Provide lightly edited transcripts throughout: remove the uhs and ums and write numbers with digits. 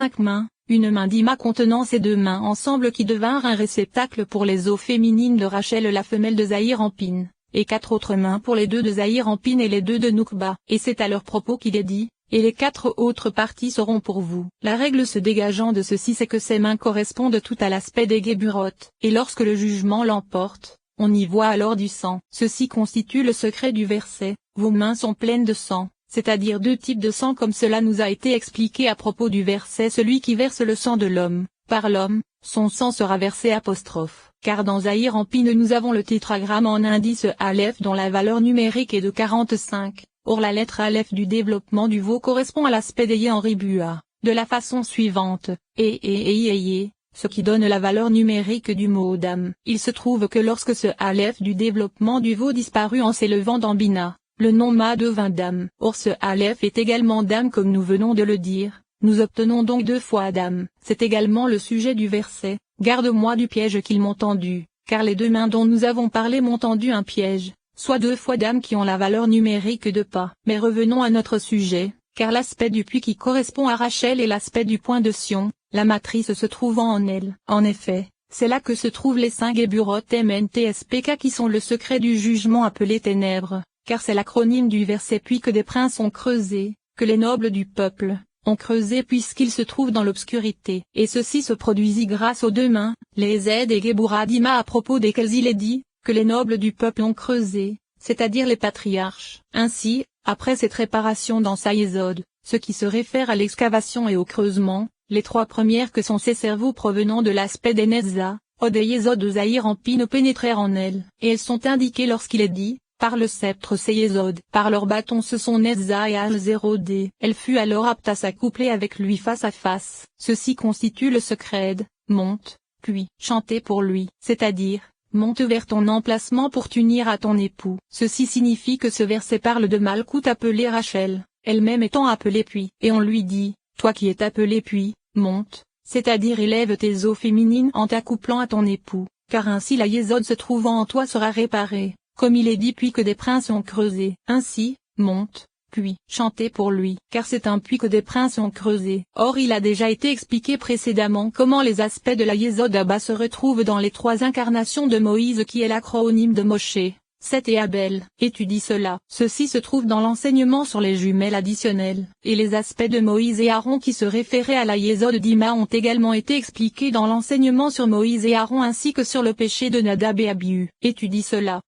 5 mains, une main d'Ima contenant ces deux mains ensemble qui devinrent un réceptacle pour les os féminines de Rachel la femelle de Zahir Ampin, et 4 autres mains pour les 2 de Zahir Ampin et les 2 de Noukba. Et c'est à leur propos qu'il est dit, et les 4 autres parties seront pour vous. La règle se dégageant de ceci c'est que ces mains correspondent tout à l'aspect des Géburotes. Et lorsque le jugement l'emporte, on y voit alors du sang. Ceci constitue le secret du verset, vos mains sont pleines de sang, c'est-à-dire 2 types de sang comme cela nous a été expliqué à propos du verset celui qui verse le sang de l'homme, par l'homme, son sang sera versé apostrophe. Car dans Zahir Ampin nous avons le tétragramme en indice Aleph dont la valeur numérique est de 45. Or la lettre Aleph du développement du veau correspond à l'aspect d'Eye en Ribua, de la façon suivante, ce qui donne la valeur numérique du mot dam. Il se trouve que lorsque ce Aleph du développement du veau disparut en s'élevant dans Bina, le nom Ma devint dam. Or ce Aleph est également dam comme nous venons de le dire, nous obtenons donc 2 fois dam. C'est également le sujet du verset, garde-moi du piège qu'ils m'ont tendu, car les 2 mains dont nous avons parlé m'ont tendu un piège. Soit 2 fois dam qui ont la valeur numérique de pas. Mais revenons à notre sujet, car l'aspect du puits qui correspond à Rachel est l'aspect du point de Sion, la matrice se trouvant en elle. En effet, c'est là que se trouvent les 5 Géburotes MNTSPK qui sont le secret du jugement appelé ténèbres, car c'est l'acronyme du verset puis que des princes ont creusé, que les nobles du peuple ont creusé puisqu'ils se trouvent dans l'obscurité. Et ceci se produisit grâce aux 2 mains, les Z et Géboura d'Ima à propos desquels il est dit, que les nobles du peuple ont creusé, c'est-à-dire les patriarches. Ainsi, après cette réparation dans Saïsod, ce qui se réfère à l'excavation et au creusement, les 3 premières que sont ces cerveaux provenant de l'aspect des Nezza, Od et Yesod de Zahir Ampin pénétrèrent en elles, et elles sont indiquées lorsqu'il est dit, par le sceptre c'est Yesod, par leur bâton ce sont Nezza et Al-0D. Elle fut alors apte à s'accoupler avec lui face à face. Ceci constitue le secret, monte, puis chanter pour lui, c'est-à-dire, monte vers ton emplacement pour t'unir à ton époux. Ceci signifie que ce verset parle de Malkout appelée Rachel, elle-même étant appelée puis. Et on lui dit, toi qui es appelé puis, monte, c'est-à-dire élève tes eaux féminines en t'accouplant à ton époux, car ainsi la Yesod se trouvant en toi sera réparée, comme il est dit puis que des princes ont creusé. Ainsi, monte, puis chantez pour lui, car c'est un puits que des princes ont creusé. Or il a déjà été expliqué précédemment comment les aspects de la Yesod Abba se retrouvent dans les 3 incarnations de Moïse qui est l'acronyme de Moshe, Seth et Abel. Étudie cela. Ceci se trouve dans l'enseignement sur les jumelles additionnelles, et les aspects de Moïse et Aaron qui se référaient à la Yesod d'Ima ont également été expliqués dans l'enseignement sur Moïse et Aaron ainsi que sur le péché de Nadab et Abihu. Étudie cela.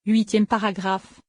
8e paragraphe.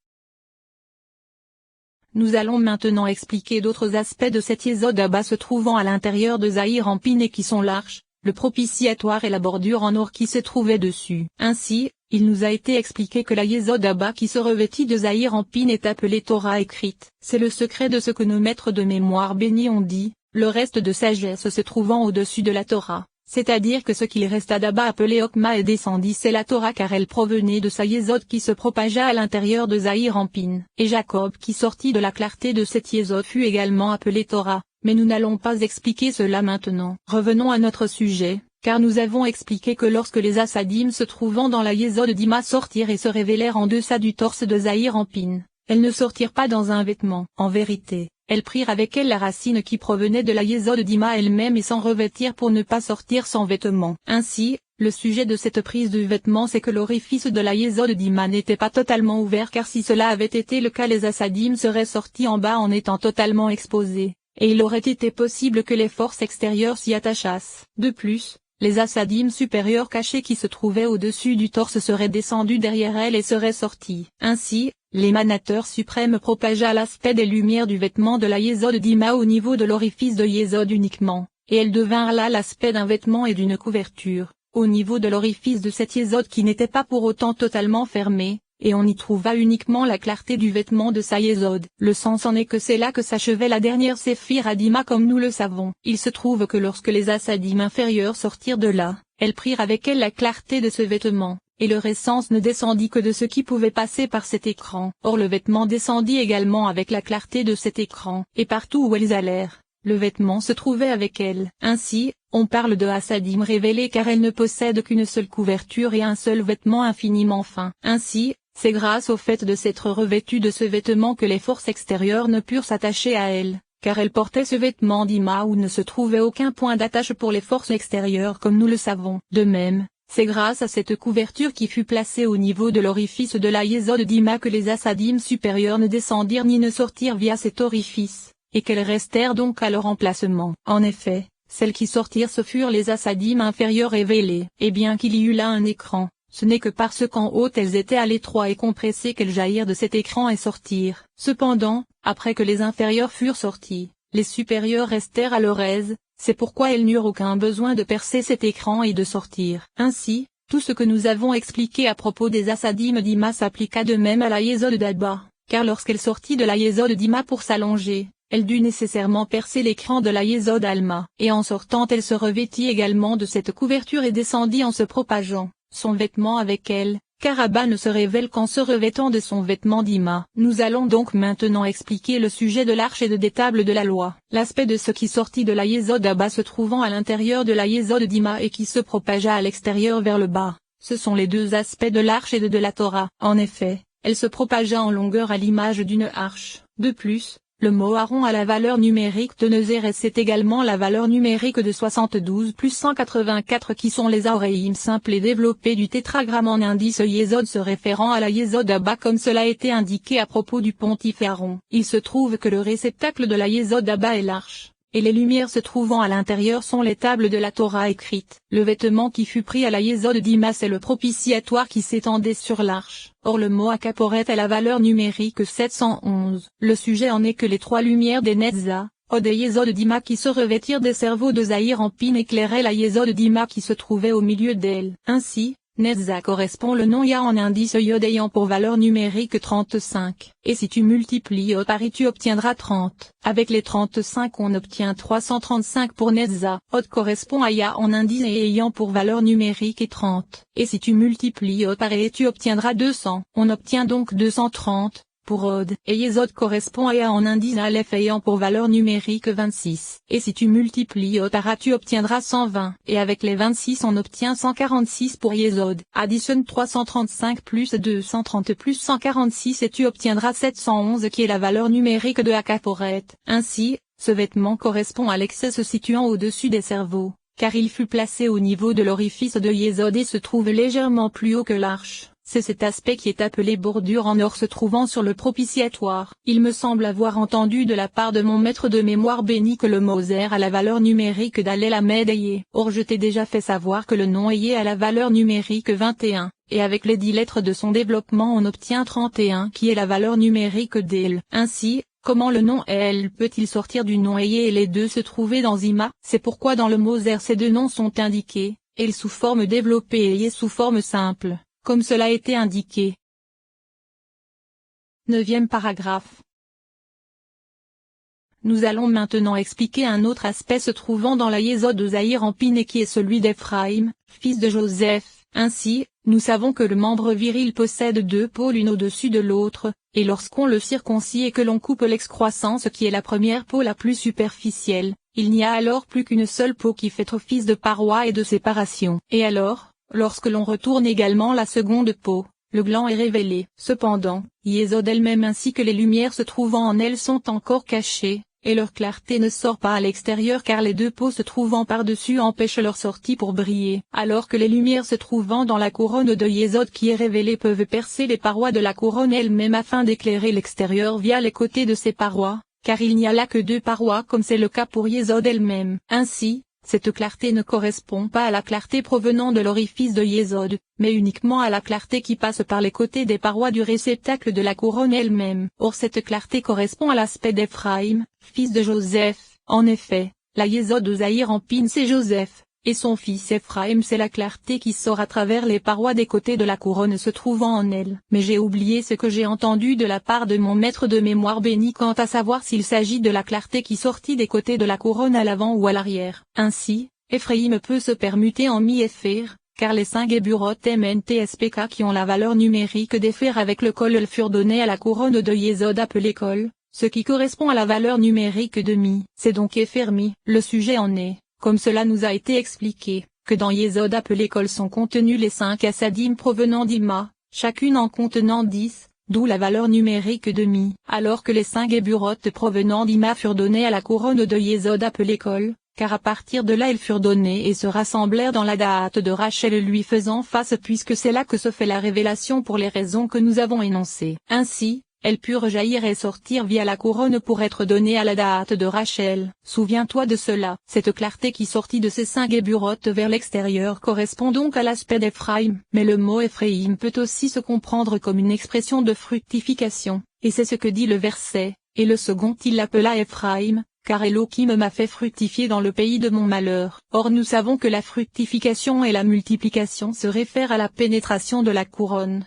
Nous allons maintenant expliquer d'autres aspects de cette Yesod Abba se trouvant à l'intérieur de Zahir Ampin et qui sont l'arche, le propitiatoire et la bordure en or qui se trouvait dessus. Ainsi, il nous a été expliqué que la Yesod Abba qui se revêtit de Zahir Ampin est appelée Torah écrite. C'est le secret de ce que nos maîtres de mémoire bénis ont dit, le reste de sagesse se trouvant au-dessus de la Torah. C'est-à-dire que ce qu'il resta d'Abba appelé Okma est descendit c'est la Torah car elle provenait de sa Yesod qui se propagea à l'intérieur de Zahir Ampin. Et Jacob qui sortit de la clarté de cette Yesod fut également appelé Torah, mais nous n'allons pas expliquer cela maintenant. Revenons à notre sujet, car nous avons expliqué que lorsque les Assadim se trouvant dans la Yesod d'Ima sortirent et se révélèrent en deçà du torse de Zahir Ampin, elles ne sortirent pas dans un vêtement. En vérité, elles prirent avec elles la racine qui provenait de la Yesod d'Ima elle-même et s'en revêtirent pour ne pas sortir sans vêtement. Ainsi, le sujet de cette prise de vêtements c'est que l'orifice de la Yesod d'Ima n'était pas totalement ouvert car si cela avait été le cas les Assadim seraient sortis en bas en étant totalement exposés, et il aurait été possible que les forces extérieures s'y attachassent. De plus, les Assadim supérieurs cachés qui se trouvaient au-dessus du torse seraient descendus derrière elles et seraient sortis. Ainsi, l'émanateur suprême propagea l'aspect des lumières du vêtement de la Yesod d'Ima au niveau de l'orifice de Yesod uniquement, et elles devinrent là l'aspect d'un vêtement et d'une couverture, au niveau de l'orifice de cette Yesod qui n'était pas pour autant totalement fermé, et on y trouva uniquement la clarté du vêtement de sa Yesod. Le sens en est que c'est là que s'achevait la dernière séphir d'Ima comme nous le savons. Il se trouve que lorsque les Assadim inférieurs sortirent de là, elles prirent avec elles la clarté de ce vêtement, et leur essence ne descendit que de ce qui pouvait passer par cet écran. Or le vêtement descendit également avec la clarté de cet écran, et partout où elles allèrent, le vêtement se trouvait avec elles. Ainsi, on parle de Assadim révélés car elles ne possèdent qu'une seule couverture et un seul vêtement infiniment fin. Ainsi, c'est grâce au fait de s'être revêtues de ce vêtement que les forces extérieures ne purent s'attacher à elles, car elle portait ce vêtement d'Ima où ne se trouvait aucun point d'attache pour les forces extérieures comme nous le savons. De même, c'est grâce à cette couverture qui fut placée au niveau de l'orifice de la yésod d'Ima que les assadim supérieurs ne descendirent ni ne sortirent via cet orifice, et qu'elles restèrent donc à leur emplacement. En effet, celles qui sortirent ce furent les assadim inférieurs révélés. Et bien qu'il y eût là un écran, ce n'est que parce qu'en haut elles étaient à l'étroit et compressées qu'elles jaillirent de cet écran et sortirent. Cependant, après que les inférieurs furent sortis, les supérieurs restèrent à leur aise, c'est pourquoi elles n'eurent aucun besoin de percer cet écran et de sortir. Ainsi, tout ce que nous avons expliqué à propos des assadim d'Ima s'appliqua de même à la yésod d'Abba, car lorsqu'elle sortit de la yésod d'Ima pour s'allonger, elle dut nécessairement percer l'écran de la yésod Alma. Et en sortant elle se revêtit également de cette couverture et descendit en se propageant son vêtement avec elle, car Abba ne se révèle qu'en se revêtant de son vêtement d'Ima. Nous allons donc maintenant expliquer le sujet de l'arche et des tables de la loi. L'aspect de ce qui sortit de la yésod d'Abba se trouvant à l'intérieur de la yésod d'Ima et qui se propagea à l'extérieur vers le bas, ce sont les deux aspects de l'arche et de la Torah. En effet, elle se propagea en longueur à l'image d'une arche. De plus, le mot Aaron a la valeur numérique de Neuzer et c'est également la valeur numérique de 72 plus 184 qui sont les Aoréim simples et développés du tétragramme en indice yésod se référant à la yésod Abba comme cela a été indiqué à propos du pontife Aaron. Il se trouve que le réceptacle de la yésod Abba est l'arche, et les lumières se trouvant à l'intérieur sont les tables de la Torah écrites. Le vêtement qui fut pris à la yésod d'Ima c'est le propitiatoire qui s'étendait sur l'arche. Or le mot akaporet a la valeur numérique 711. Le sujet en est que les trois lumières des Netza, Od et yésod d'Ima qui se revêtirent des cerveaux de Zahir en pin éclairaient la yésod d'Ima qui se trouvait au milieu d'elle. Ainsi, Netza correspond le nom Ya en indice Yod ayant pour valeur numérique 35. Et si tu multiplies Od par I tu obtiendras 30. Avec les 35 on obtient 335 pour Netza. Od correspond à Ya en indice et ayant pour valeur numérique et 30. Et si tu multiplies Od par E tu obtiendras 200. On obtient donc 230. Pour Od, et yésod correspond à Ya en indice Aleph ayant pour valeur numérique 26. Et si tu multiplies Od par A tu obtiendras 120. Et avec les 26 on obtient 146 pour yésod. Additionne 335 plus 230 plus 146 et tu obtiendras 711 qui est la valeur numérique de Akaporet. Ainsi, ce vêtement correspond à l'excès se situant au-dessus des cerveaux, car il fut placé au niveau de l'orifice de yésod et se trouve légèrement plus haut que l'arche. C'est cet aspect qui est appelé bordure en or se trouvant sur le propitiatoire. Il me semble avoir entendu de la part de mon maître de mémoire béni que le mot Zer a la valeur numérique d'Alel Ahmed Ayé. Or je t'ai déjà fait savoir que le nom Ayé a la valeur numérique 21, et avec les 10 lettres de son développement on obtient 31 qui est la valeur numérique d'El. Ainsi, comment le nom El peut-il sortir du nom Ayé et les deux se trouver dans Ima? C'est pourquoi dans le mot Zer ces deux noms sont indiqués, El sous forme développée et Ayé sous forme simple, comme cela a été indiqué. 9e paragraphe. Nous allons maintenant expliquer un autre aspect se trouvant dans la yésod de Zahir en pin et qui est celui d'Ephraïm, fils de Joseph. Ainsi, nous savons que le membre viril possède deux peaux l'une au-dessus de l'autre, et lorsqu'on le circoncie et que l'on coupe l'excroissance qui est la première peau la plus superficielle, il n'y a alors plus qu'une seule peau qui fait office de paroi et de séparation. Et alors, lorsque l'on retourne également la seconde peau, le gland est révélé. Cependant, yésod elle-même ainsi que les lumières se trouvant en elle sont encore cachées, et leur clarté ne sort pas à l'extérieur car les deux peaux se trouvant par-dessus empêchent leur sortie pour briller. Alors que les lumières se trouvant dans la couronne de yésod qui est révélée peuvent percer les parois de la couronne elle-même afin d'éclairer l'extérieur via les côtés de ces parois, car il n'y a là que deux parois comme c'est le cas pour yésod elle-même. Ainsi, cette clarté ne correspond pas à la clarté provenant de l'orifice de yésod, mais uniquement à la clarté qui passe par les côtés des parois du réceptacle de la couronne elle-même. Or cette clarté correspond à l'aspect d'Ephraïm, fils de Joseph. En effet, la yésod de Zahir en pin c'est Joseph, et son fils Ephraïm c'est la clarté qui sort à travers les parois des côtés de la couronne se trouvant en elle. Mais j'ai oublié ce que j'ai entendu de la part de mon maître de mémoire béni quant à savoir s'il s'agit de la clarté qui sortit des côtés de la couronne à l'avant ou à l'arrière. Ainsi, Ephraïm peut se permuter en mi-Épher, car les 5 Geburot MNTSPK qui ont la valeur numérique d'Épher avec le kol furent donnés à la couronne de yésod appelée kol, ce qui correspond à la valeur numérique de mi. C'est donc Épher mi. Le sujet en est, comme cela nous a été expliqué, que dans yésod appelé kol sont contenus les 5 assadim provenant d'Ima, chacune en contenant 10, d'où la valeur numérique de mi, alors que les 5 géburotes provenant d'Ima furent données à la couronne de Yésod appelée Kol, car à partir de là elles furent données et se rassemblèrent dans la date de Rachel lui faisant face puisque c'est là que se fait la révélation pour les raisons que nous avons énoncées. Ainsi, elles purent jaillir et sortir via la couronne pour être données à la date de Rachel. Souviens-toi de cela. Cette clarté qui sortit de ces 5 géburotes vers l'extérieur correspond donc à l'aspect d'Ephraïm. Mais le mot Ephraïm peut aussi se comprendre comme une expression de fructification, et c'est ce que dit le verset, et le second il l'appela Ephraïm, car Elohim m'a fait fructifier dans le pays de mon malheur. Or nous savons que la fructification et la multiplication se réfèrent à la pénétration de la couronne.